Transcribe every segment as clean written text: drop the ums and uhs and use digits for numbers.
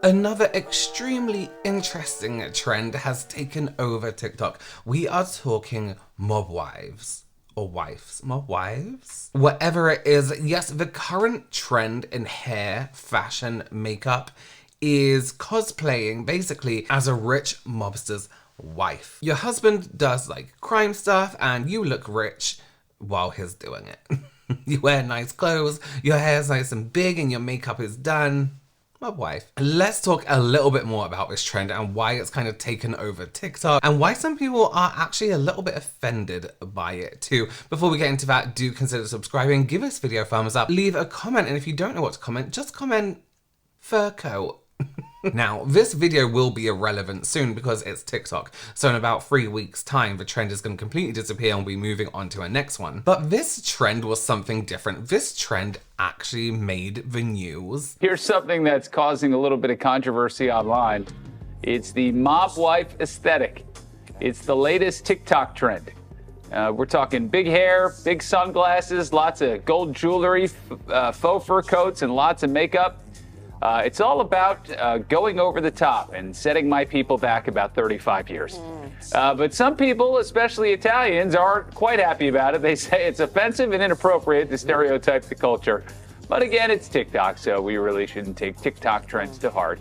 Another extremely interesting trend has taken over TikTok. We are talking mob wives. Or wives. Mob wives? Whatever it is, yes, the current trend in hair, fashion, makeup is cosplaying basically as a rich mobster's wife. Your husband does like crime stuff and you look rich while he's doing it. You wear nice clothes, your hair's nice and big and your makeup is done. Mob wife. Let's talk a little bit more about this trend and why it's kind of taken over TikTok and why some people are actually a little bit offended by it too. Before we get into that, do consider subscribing, give this video a thumbs up, leave a comment, and if you don't know what to comment, just comment fur coat. Now, this video will be irrelevant soon because it's TikTok. So in about 3 weeks' time, the trend is going to completely disappear and we'll be moving on to a next one. But this trend was something different. This trend actually made the news. Here's something that's causing a little bit of controversy online. It's the mob wife aesthetic. It's the latest TikTok trend. We're talking big hair, big sunglasses, lots of gold jewelry, faux fur coats, and lots of makeup. It's all about going over the top and setting my people back about 35 years. But some people, especially Italians, aren't quite happy about it. They say it's offensive and inappropriate to stereotype the culture. But again, it's TikTok, so we really shouldn't take TikTok trends to heart.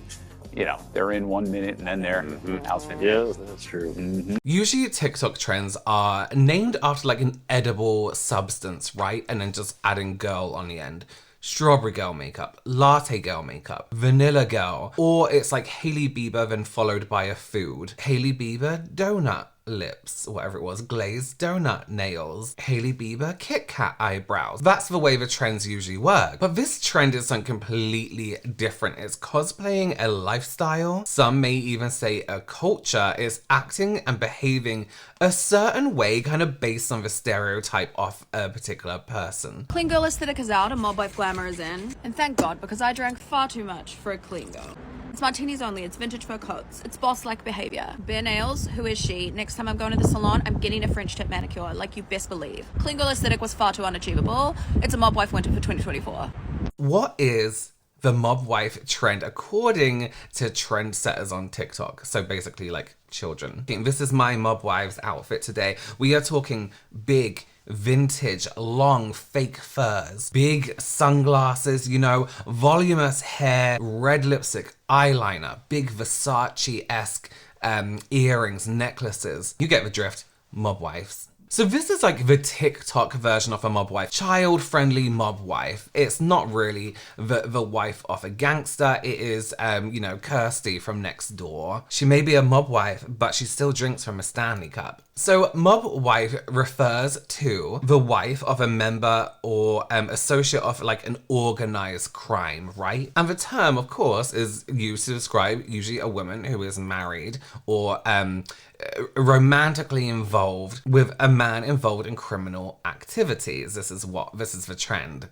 You know, they're in 1 minute and then they're out the next. Yeah, that's true. Usually TikTok trends are named after like an edible substance, right? And then just adding girl on the end. Strawberry girl makeup, latte girl makeup, vanilla girl, or it's like Hailey Bieber then followed by a food. Hailey Bieber donut lips, whatever it was, glazed donut nails, Hailey Bieber Kit Kat eyebrows. That's the way the trends usually work. But this trend is something completely different. It's cosplaying a lifestyle. Some may even say a culture. Is acting and behaving a certain way kind of based on the stereotype of a particular person. Clean girl aesthetic is out and mob wife glamour is in. And thank God, because I drank far too much for a clean girl. It's martinis only, it's vintage fur coats, it's boss-like behavior. Bare nails, who is she? Next time I'm going to the salon, I'm getting a French tip manicure, like you best believe. Clean girl aesthetic was far too unachievable. It's a mob wife winter for 2024. What is the mob wife trend according to trendsetters on TikTok? So basically like children. This is my mob wife's outfit today. We are talking big, vintage, long, fake furs, big sunglasses, you know, voluminous hair, red lipstick, eyeliner, big Versace-esque earrings, necklaces. You get the drift, mob wives. So this is like the TikTok version of a mob wife, child-friendly mob wife. It's not really the wife of a gangster. It is, you know, Kirsty from next door. She may be a mob wife, but she still drinks from a Stanley cup. So mob wife refers to the wife of a member or associate of like an organized crime, right? And the term, of course, is used to describe usually a woman who is married or romantically involved with a man involved in criminal activities. This is the trend.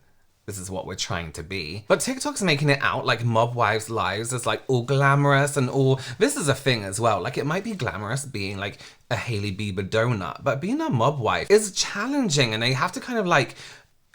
This is what we're trying to be. But TikTok's making it out like mob wives' lives is like all glamorous and all. This is a thing as well. Like it might be glamorous being like a Hailey Bieber donut, but being a mob wife is challenging and they have to kind of like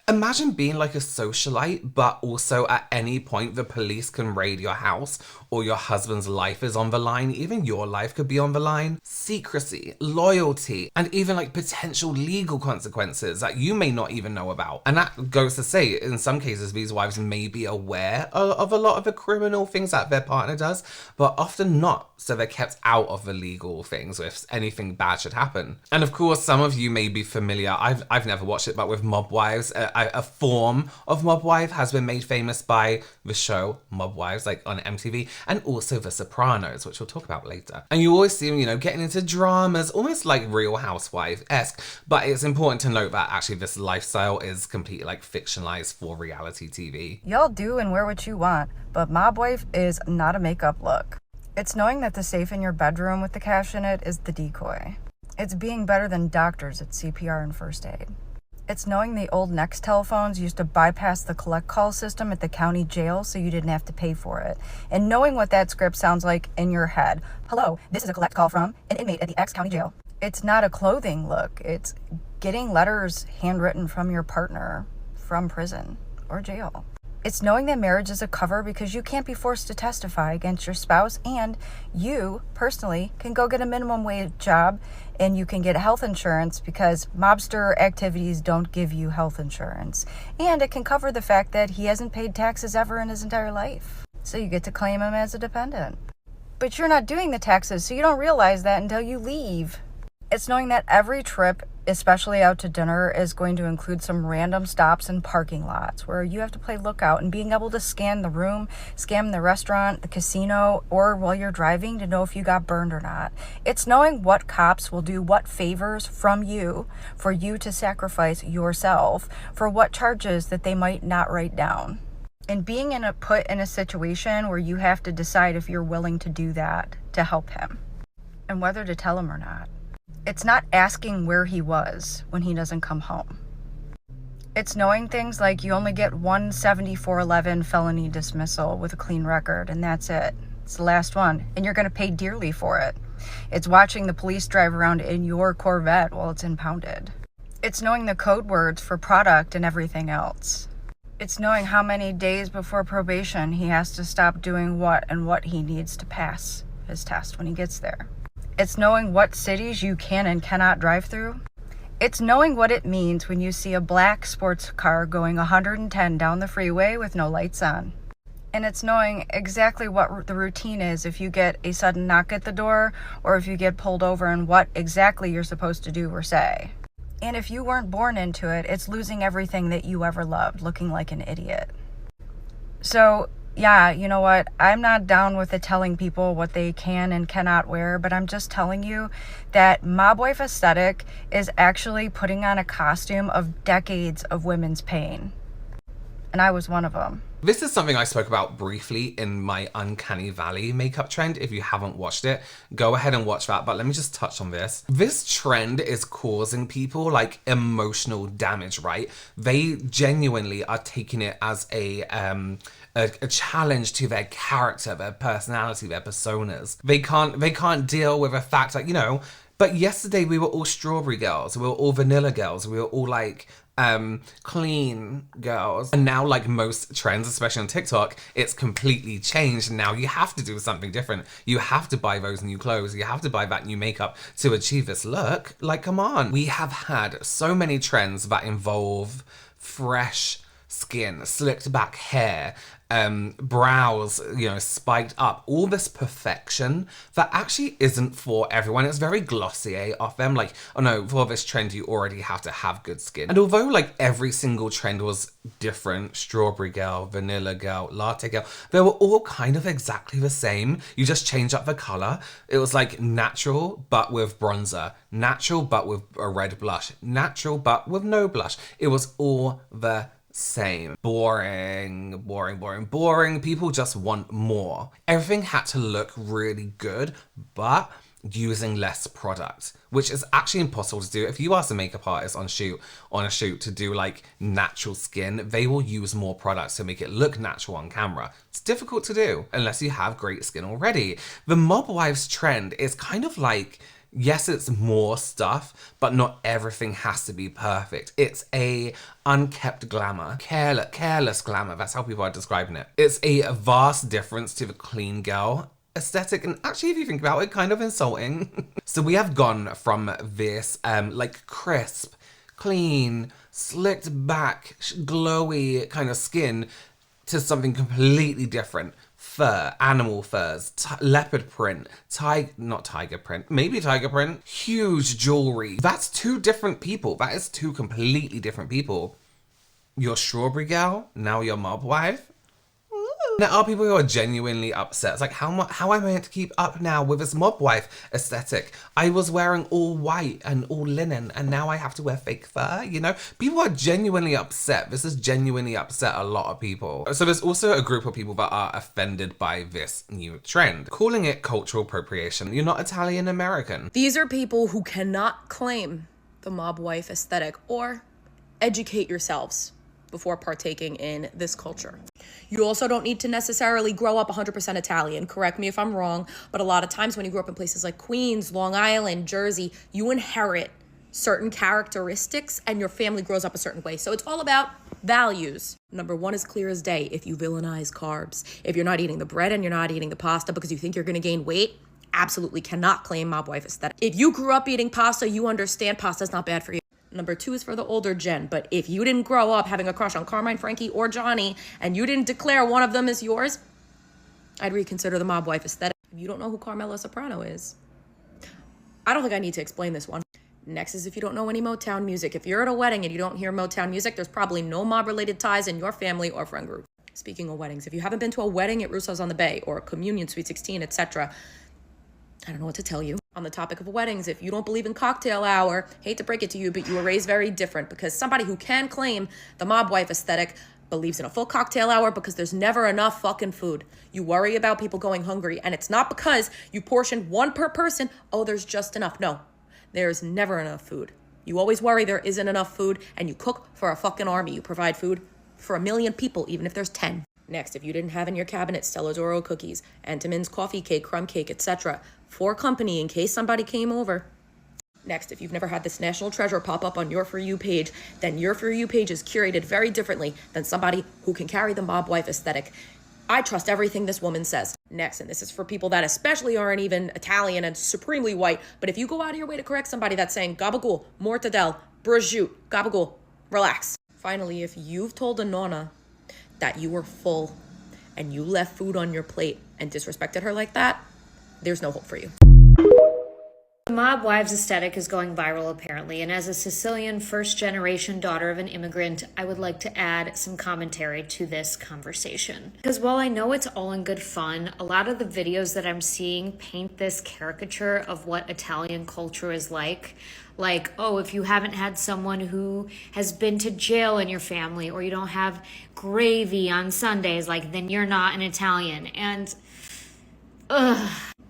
imagine being like a socialite, but also at any point the police can raid your house or your husband's life is on the line. Even your life could be on the line. Secrecy, loyalty, and even like potential legal consequences that you may not even know about. And that goes to say, in some cases, these wives may be aware of a lot of the criminal things that their partner does, but often not. So they're kept out of the legal things if anything bad should happen. And of course, some of you may be familiar, I've never watched it, but with mob wives, a form of mob wife has been made famous by the show Mob Wives, like on MTV, and also The Sopranos, which we'll talk about later. And you always see them, you know, getting into dramas, almost like Real Housewife-esque, but it's important to note that actually this lifestyle is completely like fictionalized for reality TV. Y'all do and wear what you want, but mob wife is not a makeup look. It's knowing that the safe in your bedroom with the cash in it is the decoy. It's being better than doctors at CPR and first aid. It's knowing the old Next telephones used to bypass the collect call system at the county jail so you didn't have to pay for it. And knowing what that script sounds like in your head. Hello, this is a collect call from an inmate at the X county jail. It's not a clothing look. It's getting letters handwritten from your partner from prison or jail. It's knowing that marriage is a cover because you can't be forced to testify against your spouse, and you, personally, can go get a minimum wage job and you can get health insurance because mobster activities don't give you health insurance. And it can cover the fact that he hasn't paid taxes ever in his entire life. So you get to claim him as a dependent. But you're not doing the taxes, so you don't realize that until you leave. It's knowing that every trip, especially out to dinner, is going to include some random stops in parking lots where you have to play lookout, and being able to scan the room, scan the restaurant, the casino, or while you're driving to know if you got burned or not. It's knowing what cops will do what favors from you for you to sacrifice yourself for what charges that they might not write down. And being put in a situation where you have to decide if you're willing to do that to help him and whether to tell him or not. It's not asking where he was when he doesn't come home. It's knowing things like you only get one 7411 felony dismissal with a clean record, and that's it. It's the last one, and you're going to pay dearly for it. It's watching the police drive around in your Corvette while it's impounded. It's knowing the code words for product and everything else. It's knowing how many days before probation he has to stop doing what and what he needs to pass his test when he gets there. It's knowing what cities you can and cannot drive through. It's knowing what it means when you see a black sports car going 110 down the freeway with no lights on. And it's knowing exactly what the routine is if you get a sudden knock at the door or if you get pulled over, and what exactly you're supposed to do or say. And if you weren't born into it, it's losing everything that you ever loved, looking like an idiot. So, yeah, you know what? I'm not down with it telling people what they can and cannot wear, but I'm just telling you that mob wife aesthetic is actually putting on a costume of decades of women's pain. And I was one of them. This is something I spoke about briefly in my Uncanny Valley makeup trend. If you haven't watched it, go ahead and watch that. But let me just touch on this. This trend is causing people like emotional damage, right? They genuinely are taking it as a challenge to their character, their personality, their personas. They can't deal with the fact that, you know, but yesterday we were all strawberry girls, we were all vanilla girls, we were all like clean girls. And now, like most trends, especially on TikTok, it's completely changed. Now you have to do something different. You have to buy those new clothes. You have to buy that new makeup to achieve this look. Like, come on. We have had so many trends that involve fresh skin, slicked back hair, brows, you know, spiked up, all this perfection that actually isn't for everyone. It's very Glossier off them. Like, oh no, for this trend, you already have to have good skin. And although like every single trend was different, strawberry girl, vanilla girl, latte girl, they were all kind of exactly the same. You just change up the color. It was like natural, but with bronzer, natural, but with a red blush, natural, but with no blush. It was all the same. Boring. People just want more. Everything had to look really good, but using less product, which is actually impossible to do. If you ask a makeup artist on a shoot to do like natural skin, they will use more products to make it look natural on camera. It's difficult to do unless you have great skin already. The mob wives trend is kind of like, yes, it's more stuff, but not everything has to be perfect. It's a unkept glamour, careless glamour. That's how people are describing it. It's a vast difference to the clean girl aesthetic, and actually, if you think about it, kind of insulting. So we have gone from this like crisp, clean, slicked back, glowy kind of skin to something completely different. Fur, animal furs, leopard print, not tiger print, maybe tiger print, huge jewelry. That's two different people. That is two completely different people. You're strawberry girl, now you're mob wife. There are people who are genuinely upset. It's like, how am I meant to keep up now with this mob wife aesthetic? I was wearing all white and all linen, and now I have to wear fake fur, you know? People are genuinely upset. This has genuinely upset a lot of people. So there's also a group of people that are offended by this new trend, calling it cultural appropriation. You're not Italian American. These are people who cannot claim the mob wife aesthetic or educate yourselves before partaking in this culture. You also don't need to necessarily grow up 100% Italian. Correct me if I'm wrong, but a lot of times when you grow up in places like Queens, Long Island, Jersey, you inherit certain characteristics and your family grows up a certain way. So it's all about values. Number one is clear as day. If you villainize carbs, if you're not eating the bread and you're not eating the pasta because you think you're going to gain weight, absolutely cannot claim mob wife aesthetic. If you grew up eating pasta, you understand pasta's not bad for you. Number two is for the older gen, but if you didn't grow up having a crush on Carmine, Frankie, or Johnny, and you didn't declare one of them as yours, I'd reconsider the mob wife aesthetic. If you don't know who Carmela Soprano is, I don't think I need to explain this one. Next is if you don't know any Motown music. If you're at a wedding and you don't hear Motown music, there's probably no mob-related ties in your family or friend group. Speaking of weddings, if you haven't been to a wedding at Russo's on the Bay or a communion, Sweet 16, etc., I don't know what to tell you. On the topic of weddings, if you don't believe in cocktail hour, hate to break it to you, but you were raised very different, because somebody who can claim the mob wife aesthetic believes in a full cocktail hour because there's never enough fucking food. You worry about people going hungry, and it's not because you portion one per person, oh, there's just enough. No, there's never enough food. You always worry there isn't enough food, and you cook for a fucking army. You provide food for 1 million people, even if there's 10. Next, if you didn't have in your cabinet Stella's Oro cookies, Entenmann's coffee cake, crumb cake, etc., for company in case somebody came over. Next, if you've never had this national treasure pop up on your For You page, then your For You page is curated very differently than somebody who can carry the mob wife aesthetic. I trust everything this woman says. Next, and this is for people that especially aren't even Italian and supremely white, but if you go out of your way to correct somebody that's saying gabagool, mortadelle, prosciutto, gabagool, relax. Finally, if you've told a nonna that you were full and you left food on your plate and disrespected her like that, there's no hope for you. The mob wives aesthetic is going viral apparently, and as a Sicilian first-generation daughter of an immigrant, I would like to add some commentary to this conversation. Because while I know it's all in good fun, a lot of the videos that I'm seeing paint this caricature of what Italian culture is like, oh, if you haven't had someone who has been to jail in your family, or you don't have gravy on Sundays, like, then you're not an Italian. And,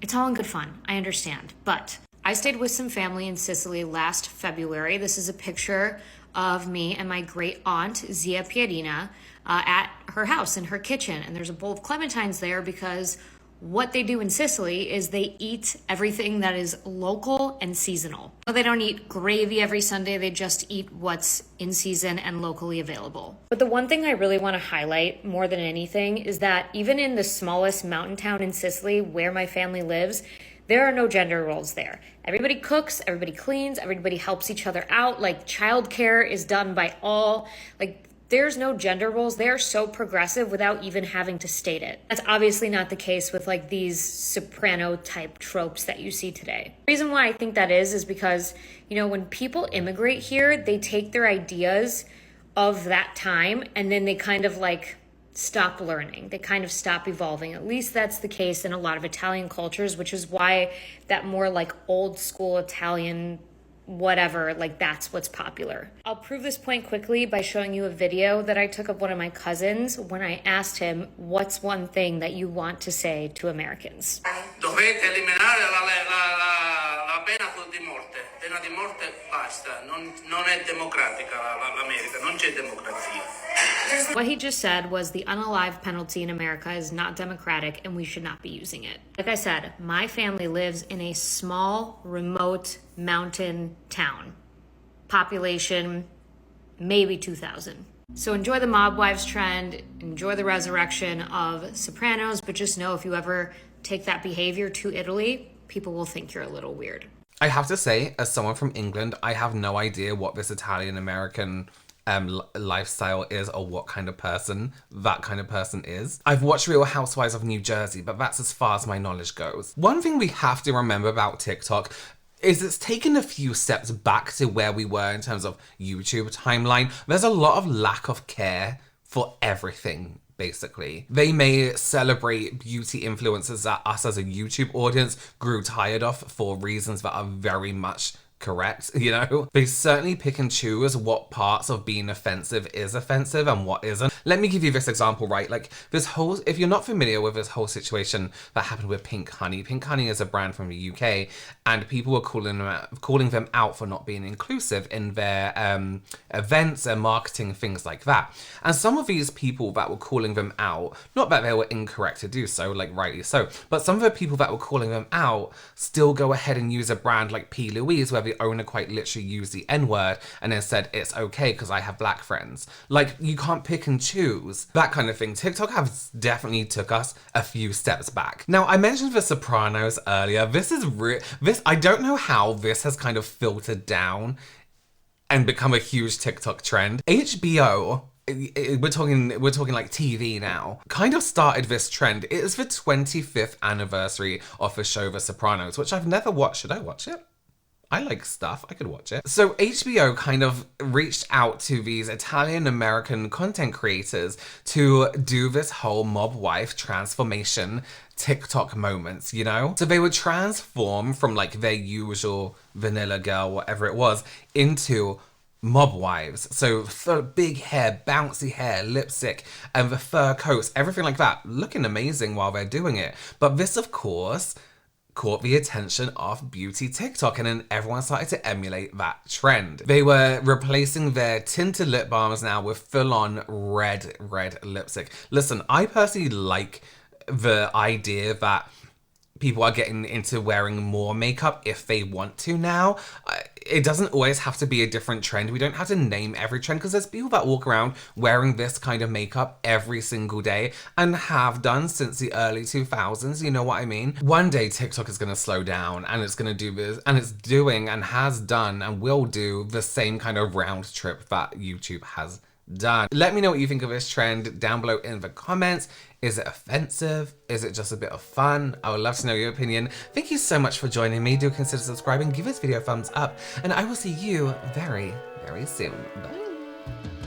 it's all in good fun, I understand, but I stayed with some family in Sicily last February. This is a picture of me and my great aunt, Zia Pierina, at her house in her kitchen. And there's a bowl of clementines there because what they do in Sicily is they eat everything that is local and seasonal. They don't eat gravy every Sunday, they just eat what's in season and locally available. But the one thing I really want to highlight more than anything is that even in the smallest mountain town in Sicily where my family lives, there are no gender roles there. Everybody cooks, everybody cleans, everybody helps each other out. Like, childcare is done by all. Like, there's no gender roles. They're so progressive without even having to state it. That's obviously not the case with like these soprano type tropes that you see today. The reason why I think that is because, you know, when people immigrate here, they take their ideas of that time and then they kind of like stop learning. They kind of stop evolving. At least that's the case in a lot of Italian cultures, which is why that more like old school Italian whatever, like that's what's popular. I'll prove this point quickly by showing you a video that I took of one of my cousins when I asked him, what's one thing that you want to say to Americans? Dovete eliminare la pena di morte. Pena di morte basta. Non è democratica l'America, non c'è democrazia. What he just said was the unalive penalty in America is not democratic and we should not be using it. Like I said, my family lives in a small, remote mountain town. Population, maybe 2,000. So enjoy the mob wives trend, enjoy the resurrection of Sopranos, but just know if you ever take that behavior to Italy, people will think you're a little weird. I have to say, as someone from England, I have no idea what this Italian-American lifestyle is or what kind of person that kind of person is. I've watched Real Housewives of New Jersey, but that's as far as my knowledge goes. One thing we have to remember about TikTok is it's taken a few steps back to where we were in terms of YouTube timeline. There's a lot of lack of care for everything, basically. They may celebrate beauty influencers that us as a YouTube audience grew tired of for reasons that are very much correct, you know? They certainly pick and choose what parts of being offensive is offensive and what isn't. Let me give you this example, right? Like this whole, if you're not familiar with this whole situation that happened with Pink Honey. Pink Honey is a brand from the UK and people were calling them out for not being inclusive in their events and marketing, things like that. And some of these people that were calling them out, not that they were incorrect to do so, like rightly so, but some of the people that were calling them out still go ahead and use a brand like P. Louise where the the owner quite literally used the N-word and then said it's okay because I have black friends. Like, you can't pick and choose. That kind of thing. TikTok has definitely took us a few steps back. Now, I mentioned The Sopranos earlier. This I don't know how this has kind of filtered down and become a huge TikTok trend. HBO, we're talking like TV now, kind of started this trend. It is the 25th anniversary of the show The Sopranos, which I've never watched. Should I watch it? I like stuff, I could watch it. So HBO kind of reached out to these Italian-American content creators to do this whole mob wife transformation TikTok moments, you know? So they would transform from like their usual vanilla girl, whatever it was, into mob wives. So big hair, bouncy hair, lipstick, and the fur coats, everything like that, looking amazing while they're doing it. But this, of course, caught the attention of beauty TikTok, and then everyone started to emulate that trend. They were replacing their tinted lip balms now with full-on red lipstick. Listen, I personally like the idea that people are getting into wearing more makeup if they want to now. It doesn't always have to be a different trend. We don't have to name every trend, because there's people that walk around wearing this kind of makeup every single day and have done since the early 2000s, you know what I mean? One day TikTok is going to slow down and it's going to do this, and it's doing and has done and will do the same kind of round trip that YouTube has done. Let me know what you think of this trend down below in the comments. Is it offensive? Is it just a bit of fun? I would love to know your opinion. Thank you so much for joining me. Do consider subscribing, give this video a thumbs up, and I will see you very, very soon. Bye.